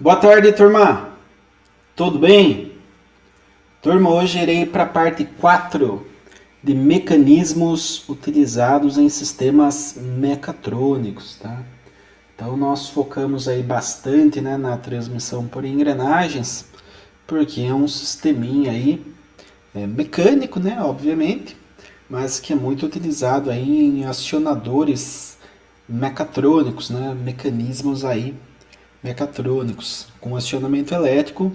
Boa tarde, turma. Tudo bem? Turma, hoje irei para a parte 4 de mecanismos utilizados em sistemas mecatrônicos, tá? Então nós focamos aí bastante, né, na transmissão por engrenagens, porque é um sisteminha aí mecânico, né, obviamente, mas que é muito utilizado aí em acionadores mecatrônicos, né, mecanismos aí mecatrônicos, com acionamento elétrico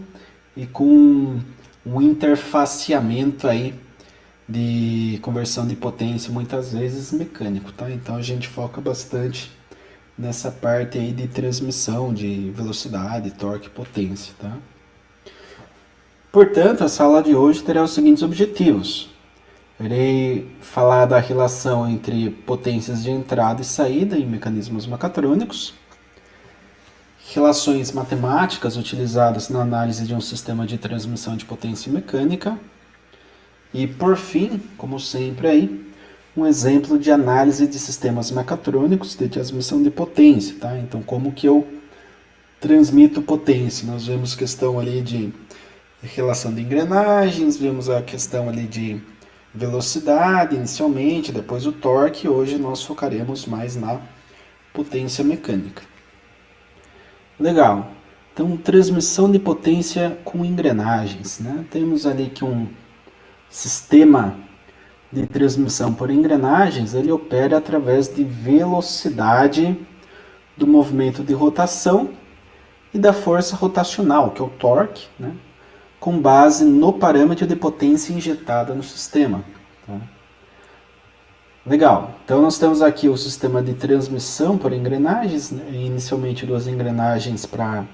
e com um interfaceamento aí de conversão de potência, muitas vezes mecânico, tá? Então a gente foca bastante nessa parte aí de transmissão de velocidade, torque e potência, tá? Portanto, a sala de hoje terá os seguintes objetivos. Irei falar da relação entre potências de entrada e saída em mecanismos mecatrônicos, relações matemáticas utilizadas na análise de um sistema de transmissão de potência mecânica e, por fim, como sempre aí, um exemplo de análise de sistemas mecatrônicos de transmissão de potência, tá? Então, como que eu transmito potência? Nós vemos questão ali de relação de engrenagens, vemos a questão ali de velocidade inicialmente, depois o torque, hoje nós focaremos mais na potência mecânica. Legal. Então, transmissão de potência com engrenagens, né? Temos ali que um sistema de transmissão por engrenagens, ele opera através de velocidade do movimento de rotação e da força rotacional, que é o torque, né? Com base no parâmetro de potência injetada no sistema. Tá? Legal. Então nós temos aqui o sistema de transmissão por engrenagens, né? Inicialmente duas engrenagens para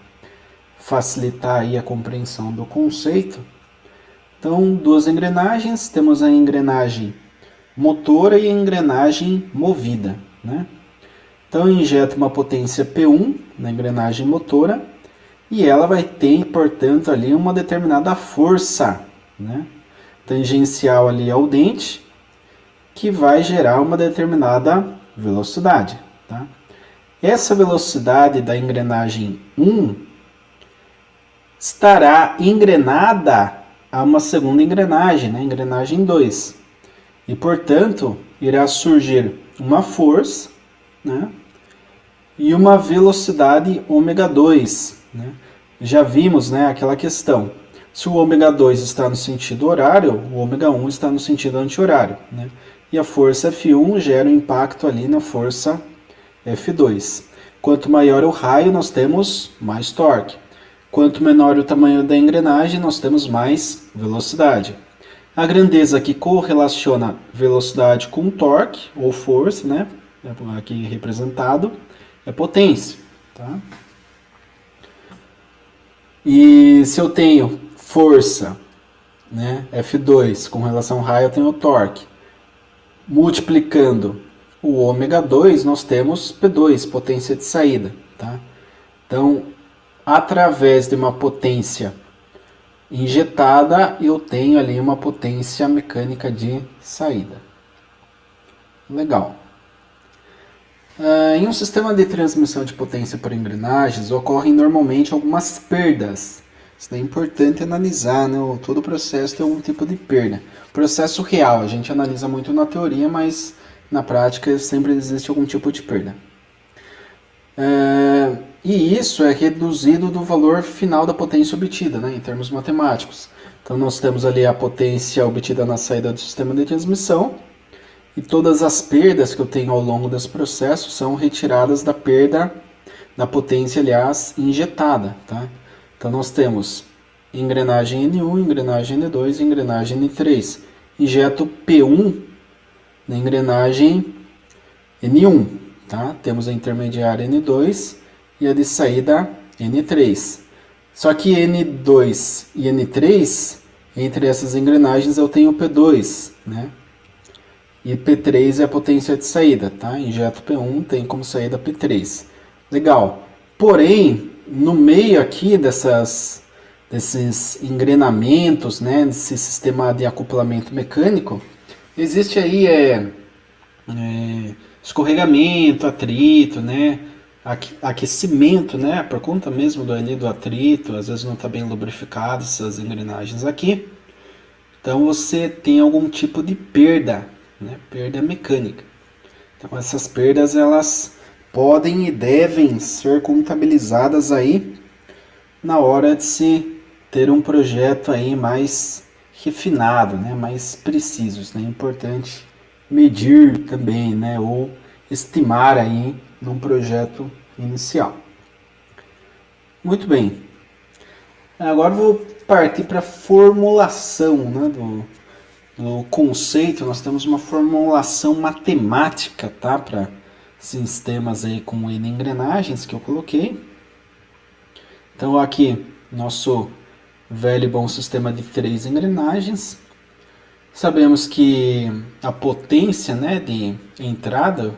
facilitar aí a compreensão do conceito. Então, duas engrenagens, temos a engrenagem motora e a engrenagem movida, né? Então eu injeto uma potência P1 na engrenagem motora e ela vai ter, portanto, ali uma determinada força, né, tangencial ali ao dente, que vai gerar uma determinada velocidade, tá? Essa velocidade da engrenagem 1 estará engrenada a uma segunda engrenagem, né, engrenagem 2. E, portanto, irá surgir uma força, né, e uma velocidade ômega 2. Né? Já vimos, né, aquela questão. Se o ômega 2 está no sentido horário, o ômega 1 está no sentido anti-horário. Né? E a força F1 gera um impacto ali na força F2. Quanto maior o raio, nós temos mais torque. Quanto menor o tamanho da engrenagem, nós temos mais velocidade. A grandeza que correlaciona velocidade com torque, ou força, né, aqui representado, é potência. Tá? E se eu tenho força, né, F2, com relação ao raio, eu tenho torque. Multiplicando o ômega 2, nós temos P2, potência de saída. Tá? Então, através de uma potência injetada, eu tenho ali uma potência mecânica de saída. Legal. Em um sistema de transmissão de potência por engrenagens, ocorrem normalmente algumas perdas. Isso é importante analisar, né? Todo o processo tem algum tipo de perda. Processo real, a gente analisa muito na teoria, mas na prática sempre existe algum tipo de perda. E isso é reduzido do valor final da potência obtida, né, em termos matemáticos. Então nós temos ali a potência obtida na saída do sistema de transmissão, e todas as perdas que eu tenho ao longo desse processo são retiradas da perda da potência, aliás, injetada. Tá? Então nós temos engrenagem N1, engrenagem N2 e engrenagem N3. Injeto P1 na engrenagem N1. Tá? Temos a intermediária N2 e a de saída N3. Só que N2 e N3, entre essas engrenagens eu tenho P2, né? E P3 é a potência de saída, tá? Injeto P1, tem como saída P3. Legal. Porém, no meio aqui desses engrenamentos, né, desse sistema de acoplamento mecânico, existe aí escorregamento, atrito, né? aquecimento, né? Por conta mesmo do atrito, às vezes não está bem lubrificado essas engrenagens aqui. Então você tem algum tipo de perda, né? Perda mecânica. Então essas perdas elas podem e devem ser contabilizadas aí na hora de se ter um projeto aí mais refinado, né? Mais precisos, né? É importante medir também, né? Ou estimar aí num projeto inicial. Muito bem. Agora vou partir para a formulação, né, do conceito. Nós temos uma formulação matemática, tá, para sistemas aí com N engrenagens que eu coloquei. Então aqui nosso velho e bom sistema de 3 engrenagens. Sabemos que a potência, né, de entrada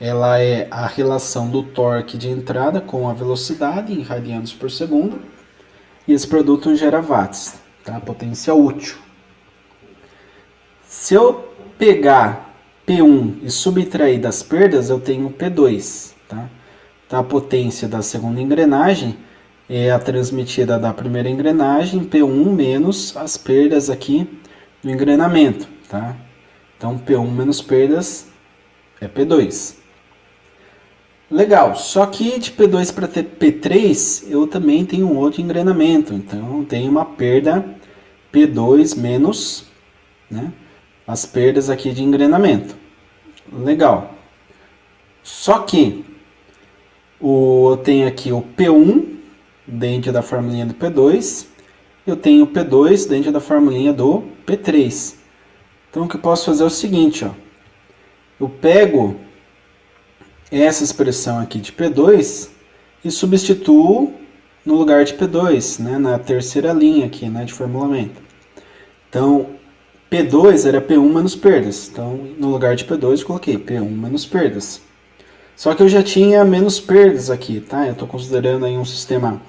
ela é a relação do torque de entrada com a velocidade em radianos por segundo. E esse produto gera watts, tá? Potência útil. Se eu pegar P1 e subtrair das perdas, eu tenho P2. Tá? Então, a potência da segunda engrenagem é a transmitida da primeira engrenagem, P1 menos as perdas aqui do engrenamento. Tá? Então, P1 menos perdas é P2. Legal, só que de P2 para P3 eu também tenho um outro engrenamento, então eu tenho uma perda P2 menos, né, as perdas aqui de engrenamento. Legal, só que eu tenho aqui o P1 dentro da formulinha do P2, eu tenho o P2 dentro da formulinha do P3. Então o que eu posso fazer é o seguinte, ó, eu pego essa expressão aqui de P2 e substituo no lugar de P2, né, na terceira linha aqui, né, de formulamento. Então, P2 era P1 menos perdas. Então, no lugar de P2 eu coloquei P1 menos perdas. Só que eu já tinha menos perdas aqui, tá? Eu estou considerando aí um sistema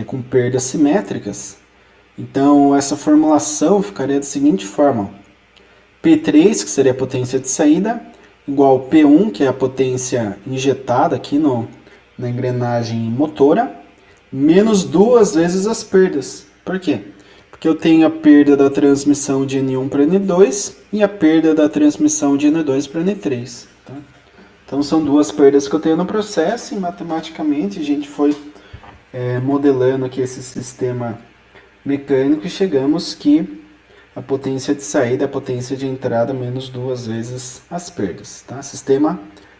com perdas simétricas. Então, essa formulação ficaria da seguinte forma. P3, que seria a potência de saída, igual P1, que é a potência injetada aqui na engrenagem motora, menos 2 vezes as perdas. Por quê? Porque eu tenho a perda da transmissão de N1 para N2 e a perda da transmissão de N2 para N3. Tá? Então são 2 perdas que eu tenho no processo e matematicamente a gente foi modelando aqui esse sistema mecânico e chegamos que a potência de saída é a potência de entrada menos 2 vezes as perdas. Tá? Sistema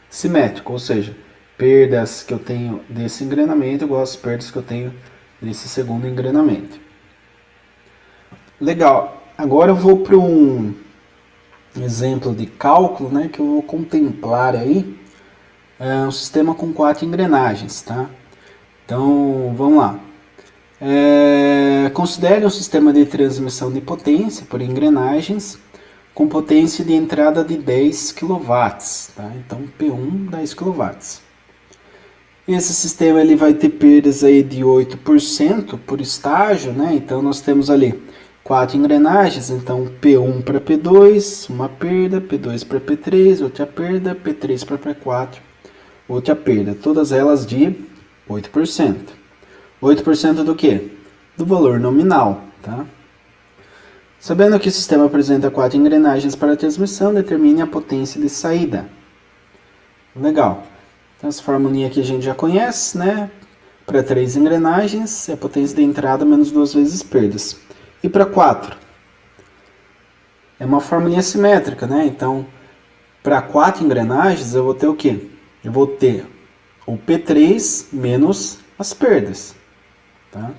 simétrico, ou seja, perdas que eu tenho desse engrenamento igual às perdas que eu tenho desse segundo engrenamento. Legal, agora eu vou para um exemplo de cálculo, né, que eu vou contemplar aí um sistema com 4 engrenagens. Tá? Então vamos lá. Considere um sistema de transmissão de potência por engrenagens com potência de entrada de 10 kW. Tá? Então, P1, 10 kW. Esse sistema ele vai ter perdas aí de 8% por estágio. Né? Então, nós temos ali 4 engrenagens. Então, P1 para P2, uma perda. P2 para P3, outra perda. P3 para P4, outra perda. Todas elas de 8%. 8% do quê? Do valor nominal. Tá? Sabendo que o sistema apresenta 4 engrenagens para a transmissão, determine a potência de saída. Legal. Então, essa formulinha aqui a gente já conhece, né? Para 3 engrenagens, é a potência de entrada menos 2 vezes perdas. E para 4? É uma formulinha simétrica, né? Então, para 4 engrenagens, eu vou ter o quê? Eu vou ter o P3 menos as perdas. Tá?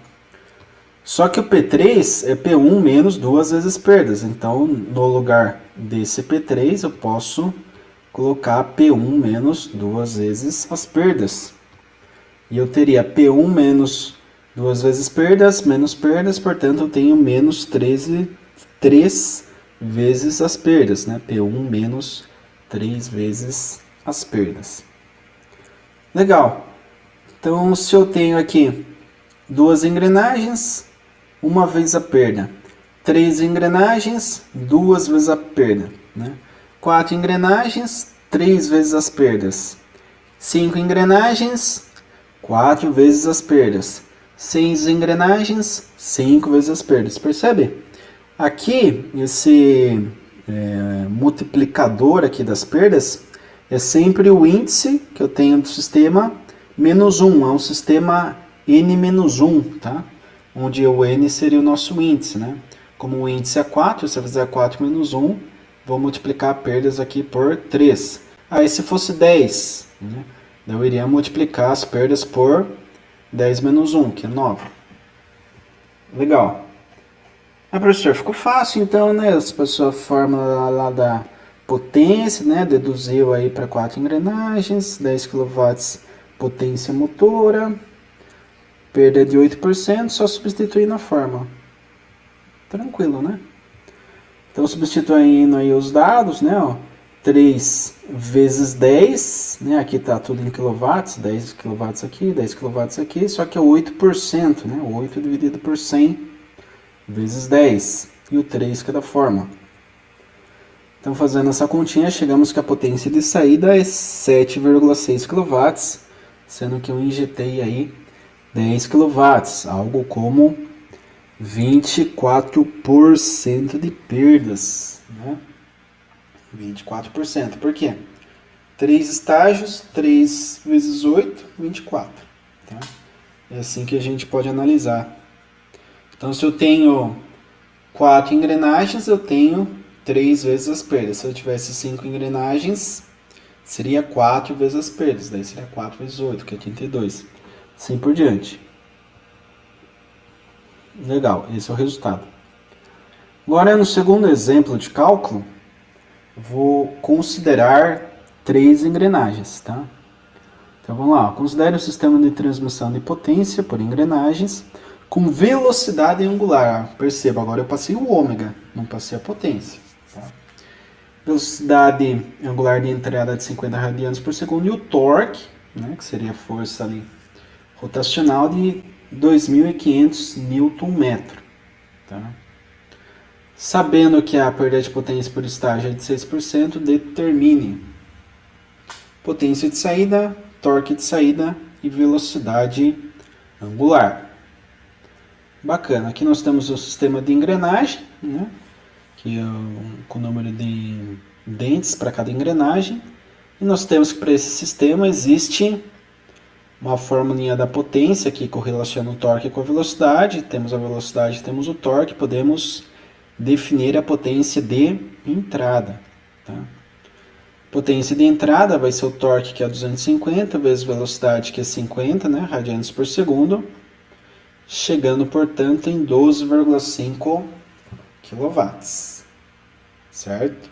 Só que o P3 é P1 menos 2 vezes perdas. Então, no lugar desse P3, eu posso colocar P1 menos 2 vezes as perdas. E eu teria P1 menos 2 vezes perdas, menos perdas, portanto, eu tenho menos 3 vezes as perdas. Né? P1 menos 3 vezes as perdas. Legal. Então, se eu tenho aqui 2 engrenagens, 1 vez a perda. 3 engrenagens, 2 vezes a perda. Né? 4 engrenagens, 3 vezes as perdas. 5 engrenagens, 4 vezes as perdas. 6 engrenagens, 5 vezes as perdas. Percebe? Aqui, esse multiplicador aqui das perdas é sempre o índice que eu tenho do sistema menos 1. É um sistema n-1, tá? Onde o n seria o nosso índice, né? Como o índice é 4, se eu fizer 4 menos 1, vou multiplicar perdas aqui por 3. Aí se fosse 10, né? Eu iria multiplicar as perdas por 10 menos 1, que é 9. Legal. Ah, professor, ficou fácil então, né? Essa pessoa fórmula lá da potência, né? Deduziu aí para 4 engrenagens, 10 kW potência motora, perda de 8%, só substituir na fórmula. Tranquilo, né? Então, substituindo aí os dados, né? Ó, 3 vezes 10, né? Aqui está tudo em quilowatts, 10 kW aqui, 10 kW aqui, só que é 8%, né? 8 dividido por 100 vezes 10, e o 3 cada forma. Então, fazendo essa continha, chegamos que a potência de saída é 7,6 kW, sendo que eu injetei aí 10 kW, algo como 24% de perdas, né? 24%. Por quê? 3 estágios, 3 vezes 8, 24. Tá? É assim que a gente pode analisar. Então, se eu tenho 4 engrenagens, eu tenho 3 vezes as perdas. Se eu tivesse 5 engrenagens, seria 4 vezes as perdas. Daí seria 4 vezes 8, que é 32. Assim por diante. Legal, esse é o resultado. Agora, no segundo exemplo de cálculo, vou considerar 3 engrenagens, tá? Então vamos lá, considere o sistema de transmissão de potência por engrenagens com velocidade angular. Perceba, agora eu passei o ômega, não passei a potência. Tá? Velocidade angular de entrada de 50 radianos por segundo e o torque, né, que seria a força ali rotacional de 2.500 Nm. Tá? Sabendo que a perda de potência por estágio é de 6%, determine potência de saída, torque de saída e velocidade angular. Bacana, aqui nós temos o sistema de engrenagem, né, que é com o número de dentes para cada engrenagem. E nós temos que para esse sistema existe uma formulinha da potência que correlaciona o torque com a velocidade. Temos a velocidade, temos o torque, podemos definir a potência de entrada. Tá? Potência de entrada vai ser o torque, que é 250, vezes velocidade, que é 50, né, radianos por segundo, chegando, portanto, em 12,5 kW. Certo?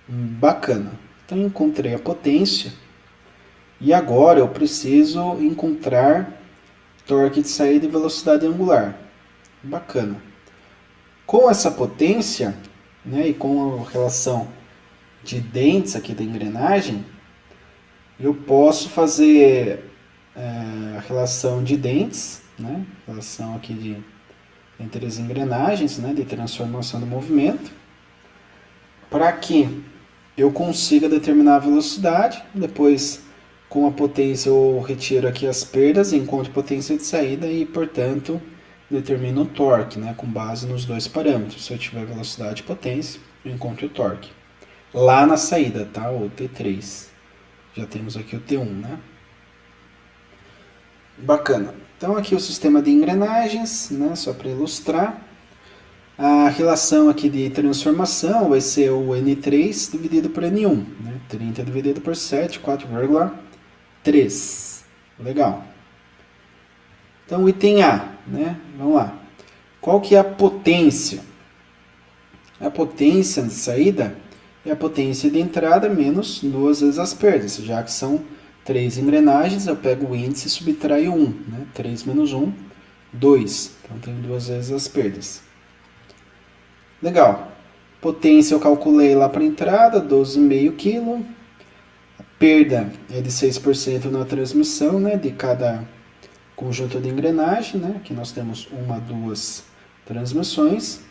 Bacana. Então, encontrei a potência. E agora eu preciso encontrar torque de saída e velocidade angular. Bacana. Com essa potência, né, e com a relação de dentes aqui da engrenagem, eu posso fazer a relação de dentes, né, relação aqui entre as engrenagens, né, de transformação do movimento, para que eu consiga determinar a velocidade. Depois, com a potência, eu retiro aqui as perdas, encontro potência de saída e, portanto, determino o torque, né, com base nos dois parâmetros. Se eu tiver velocidade e potência, eu encontro o torque. Lá na saída, tá? O T3. Já temos aqui o T1, né? Bacana. Então, aqui o sistema de engrenagens, né, só para ilustrar. A relação aqui de transformação vai ser o N3 dividido por N1. Né? 30 dividido por 7, 4,3. Legal. Então, item A, né? Vamos lá. Qual que é a potência? A potência de saída é a potência de entrada menos 2 vezes as perdas. Já que são 3 engrenagens, eu pego o índice e subtraio 1. Né? 3 menos 1, 2. Então, tenho 2 vezes as perdas. Legal. Potência eu calculei lá para a entrada, 12,5 kg. A perda é de 6% na transmissão, né, de cada conjunto de engrenagem. Né? Aqui nós temos 1, 2 transmissões.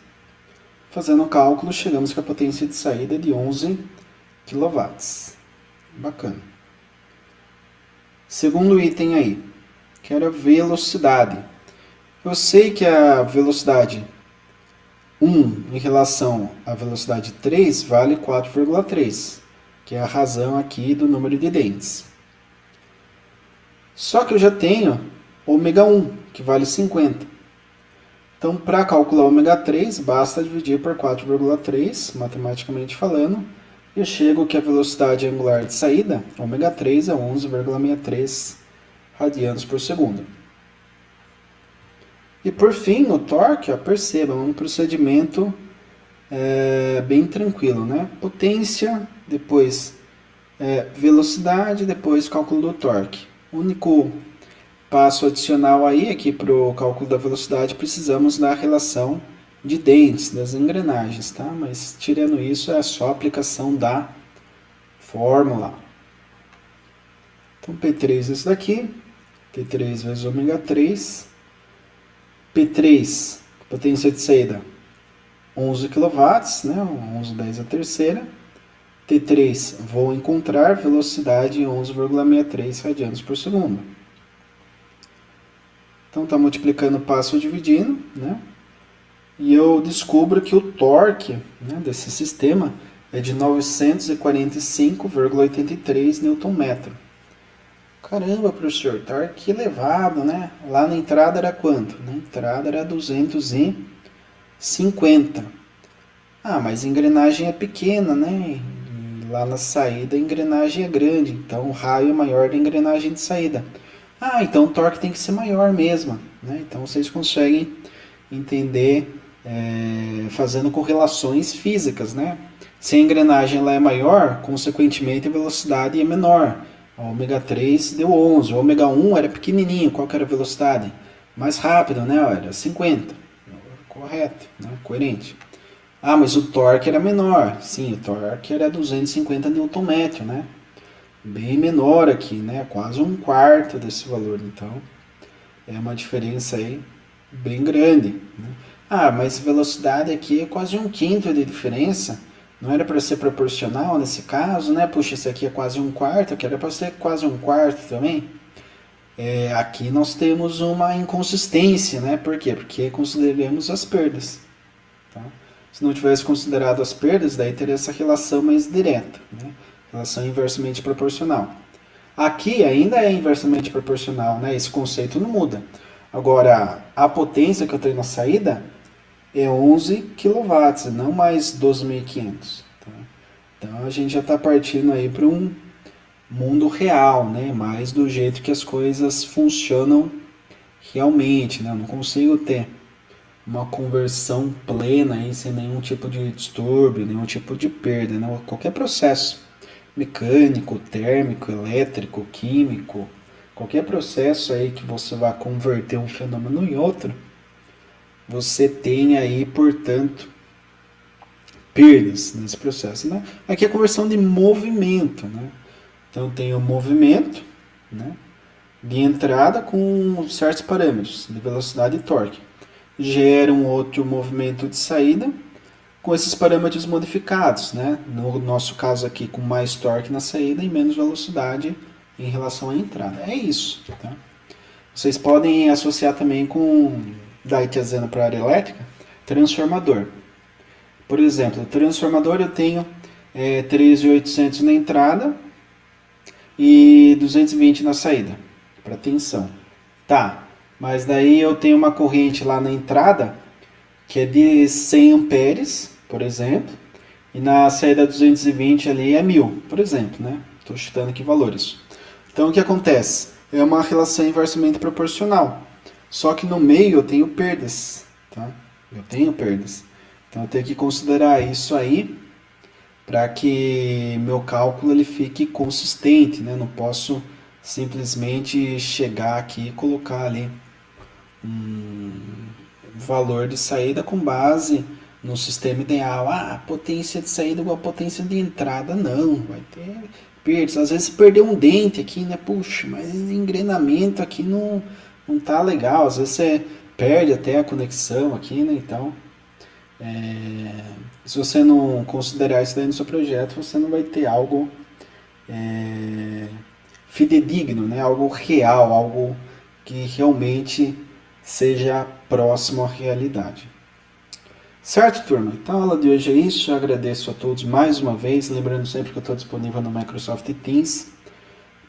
Fazendo o cálculo, chegamos que a potência de saída é de 11 kW. Bacana. Segundo item aí, que era velocidade. Eu sei que a velocidade 1 em relação à velocidade 3 vale 4,3, que é a razão aqui do número de dentes. Só que eu já tenho ômega 1, que vale 50. Então, para calcular ômega 3, basta dividir por 4,3, matematicamente falando, e eu chego que a velocidade angular de saída, ômega 3, é 11,63 radianos por segundo. E por fim, no torque, ó, perceba, um procedimento bem tranquilo, né? Potência, depois velocidade, depois cálculo do torque. O único passo adicional aí é que para o cálculo da velocidade precisamos da relação de dentes, das engrenagens, tá? Mas tirando isso, é só aplicação da fórmula. Então, P3 é isso daqui, T3 vezes ômega 3, P3, potência de saída, 11 kW, né? 11,10 a terceira. T3, vou encontrar velocidade em 11,63 radianos por segundo. Então está multiplicando passo dividindo, né? E eu descubro que o torque, né, desse sistema é de 945,83 Nm. Caramba, professor, torque elevado, né? Lá na entrada era quanto? Na entrada era 250. Ah, mas a engrenagem é pequena, né? E lá na saída a engrenagem é grande, então o raio é maior da engrenagem de saída. Ah, então o torque tem que ser maior mesmo, né? Então vocês conseguem entender fazendo correlações físicas, né? Se a engrenagem ela é maior, consequentemente a velocidade é menor. O ômega 3 deu 11, o ômega 1 era pequenininho, qual que era a velocidade? Mais rápido, né? Era 50. Correto, né? Coerente. Ah, mas o torque era menor. Sim, o torque era 250 Nm, né? Bem menor aqui, né? Quase um quarto desse valor. Então, é uma diferença aí bem grande, né? Ah, mas velocidade aqui é quase um quinto de diferença. Não era para ser proporcional nesse caso, né? Puxa, esse aqui é quase um quarto, aqui era para ser quase um quarto também. Aqui nós temos uma inconsistência, né? Por quê? Porque consideramos as perdas. Tá? Se não tivesse considerado as perdas, daí teria essa relação mais direta, né? Relação inversamente proporcional. Aqui ainda é inversamente proporcional, né? Esse conceito não muda. Agora, a potência que eu tenho na saída é 11 kW, não mais 12.500. Tá? Então a gente já está partindo aí para um mundo real, né? Mais do jeito que as coisas funcionam realmente, né? Eu não consigo ter uma conversão plena aí, sem nenhum tipo de distúrbio, nenhum tipo de perda, né? Qualquer processo mecânico, térmico, elétrico, químico, qualquer processo aí que você vá converter um fenômeno em outro, você tem aí, portanto, perdas nesse processo, né? Aqui é a conversão de movimento, né? Então tem o movimento, né, de entrada com certos parâmetros de velocidade e torque. Gera um outro movimento de saída com esses parâmetros modificados, né? No nosso caso aqui com mais torque na saída e menos velocidade em relação à entrada. É isso, tá? Vocês podem associar também com, daí trazendo para a área elétrica, transformador. Por exemplo, transformador eu tenho 3.800 na entrada e 220 na saída, para tensão. Tá, mas daí eu tenho uma corrente lá na entrada que é de 100 amperes, por exemplo, e na saída 220 ali é 1000, por exemplo, né? Estou chutando aqui valores. Então o que acontece? É uma relação inversamente proporcional. Só que no meio eu tenho perdas, tá? Eu tenho perdas. Então eu tenho que considerar isso aí para que meu cálculo ele fique consistente, né? Não posso simplesmente chegar aqui e colocar ali um valor de saída com base no sistema ideal. Ah, potência de saída igual a potência de entrada. Não, vai ter perdas. Às vezes perdeu um dente aqui, né? Puxa, mas engrenamento aqui não tá legal. Às vezes você perde até a conexão aqui, né? Então, se você não considerar isso daí no seu projeto, você não vai ter algo fidedigno, né? Algo real, algo que realmente seja próximo à realidade. Certo, turma? Então a aula de hoje é isso. Eu agradeço a todos mais uma vez. Lembrando sempre que eu estou disponível no Microsoft Teams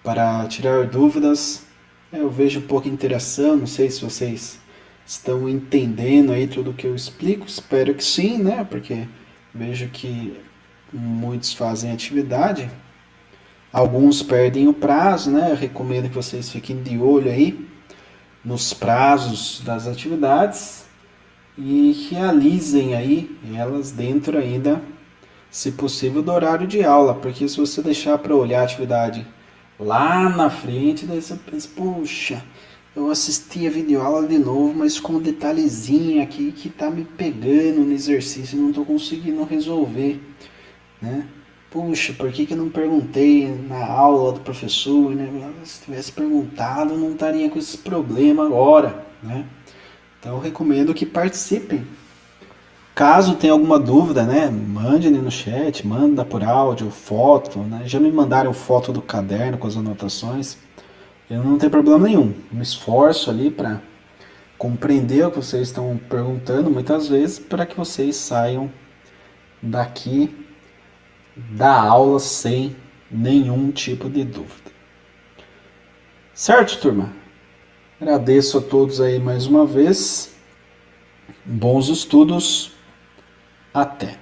para tirar dúvidas. Eu vejo pouca interação, não sei se vocês estão entendendo aí tudo que eu explico. Espero que sim, né? Porque vejo que muitos fazem atividade. Alguns perdem o prazo, né? Eu recomendo que vocês fiquem de olho aí nos prazos das atividades e realizem aí elas dentro ainda, se possível, do horário de aula, porque se você deixar para olhar a atividade lá na frente, daí você pensa, puxa, eu assisti a videoaula de novo, mas com um detalhezinho aqui que tá me pegando no exercício e não tô conseguindo resolver, né? Puxa, por que eu não perguntei na aula do professor, né? Se tivesse perguntado, eu não estaria com esse problema agora, né? Então eu recomendo que participem. Caso tenha alguma dúvida, né, mande no chat, manda por áudio, foto, né? Já me mandaram foto do caderno com as anotações. Eu não tenho problema nenhum. Me esforço ali para compreender o que vocês estão perguntando muitas vezes para que vocês saiam daqui da aula sem nenhum tipo de dúvida. Certo, turma? Agradeço a todos aí mais uma vez. Bons estudos. Até.